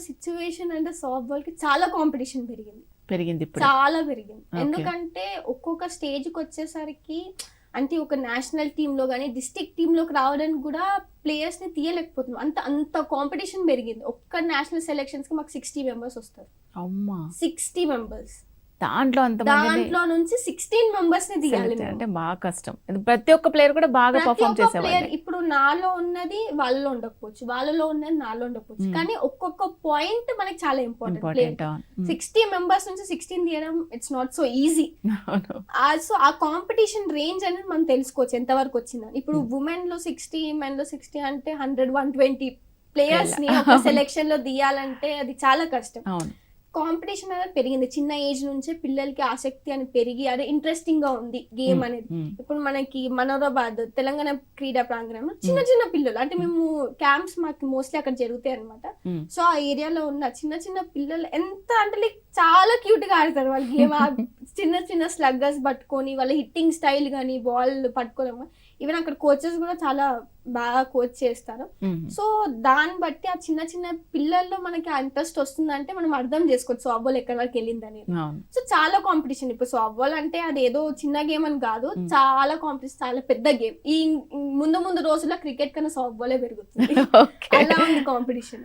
Situation అంటే soft ball కి చాలా కాంపిటీషన్ పెరిగింది ఇప్పుడు. చాలా పెరిగింది. Okay. ఎందుకంటే ఒక్కొక్క స్టేజ్ కి వచ్చేసరికి అంటే ఒక నేషనల్ టీమ్ లో కానీ డిస్ట్రిక్ట్ టీమ్ లోకి రావడానికి కూడా ప్లేయర్స్ ని తీయలేకపోతున్నాం. అంత కాంపిటీషన్ పెరిగింది. ఒక్క నేషనల్ సెలెక్షన్స్ కి మాకు 60 మెంబర్స్ వస్తారు. అమ్మా 60 మెంబర్స్, దాంట్లో అంత దాంట్లో నుంచి 16 మెంబర్స్ ని తీయాలి మేము. అంటే బాగా కష్టం. ప్రతి ఒక్క ప్లేయర్ కూడా బాగా ప్రతి పర్ఫామ్ ఒక్క చేసేవాళ్ళు. ప్లేయర్ ఇప్పుడు నాలో ఉన్నది వాళ్ళలో ఉండకపోవచ్చు, వాళ్ళలో ఉన్నది నాలో ఉండకపోవచ్చు, కానీ ఒక్కొక్క పాయింట్ మనకి చాలా ఇంపార్టెంట్. ఇంపార్టెంట్. 60 మెంబర్స్ నుంచి 16 తీయడం it's not so easy. So ఆ కాంపిటీషన్ రేంజ్ అనేది మనం తెలుసుకోవచ్చు ఎంత వరకు వచ్చిందని. ఇప్పుడు ఉమెన్ లో 60, మెన్ లో 60 అంటే 100, 120 ప్లేయర్స్ ని ఒక సెలెక్షన్ లో తీయాలంటే అది చాలా కష్టం. అవును. కాంపిటీషన్ అనేది పెరిగింది. చిన్న ఏజ్ నుంచే పిల్లలకి ఆసక్తి అని పెరిగి అదే ఇంట్రెస్టింగ్ గా ఉంది గేమ్ అనేది. ఇప్పుడు మనకి మనోరాబాద్ తెలంగాణ క్రీడా ప్రాంగణంలో చిన్న చిన్న పిల్లలు అంటే మేము క్యాంప్స్ మాకు మోస్ట్లీ అక్కడ జరుగుతాయి అనమాట. సో ఆ ఏరియాలో ఉన్న చిన్న చిన్న పిల్లలు ఎంత అంటే లైక్ చాలా క్యూట్ గా ఆడతారు వాళ్ళు గేమ్. చిన్న చిన్న స్లగ్గర్స్ పట్టుకొని వాళ్ళ హిట్టింగ్ స్టైల్ కానీ బాల్ పట్టుకోవడం, ఈవెన్ అక్కడ కోచెస్ కూడా చాలా బాగా కోచ్ చేస్తారు. సో దాన్ని బట్టి ఆ చిన్న చిన్న పిల్లల్లో మనకి ఆ ఇంట్రెస్ట్ వస్తుందంటే మనం అర్థం చేసుకోవచ్చు సాఫ్ట్ బాల్ ఎక్కడి వరకు వెళ్ళింది అనేది. సో చాలా కాంపిటీషన్. ఇప్పుడు సాఫ్ట్ బాల్ అంటే అది ఏదో చిన్న గేమ్ అని కాదు, చాలా కాంపిటీషన్, చాలా పెద్ద గేమ్. ఈ ముందు రోజుల్లో క్రికెట్ కన్నా సాఫ్ట్ బాలే పెరుగుతుంది. అలా ఉంది కాంపిటీషన్.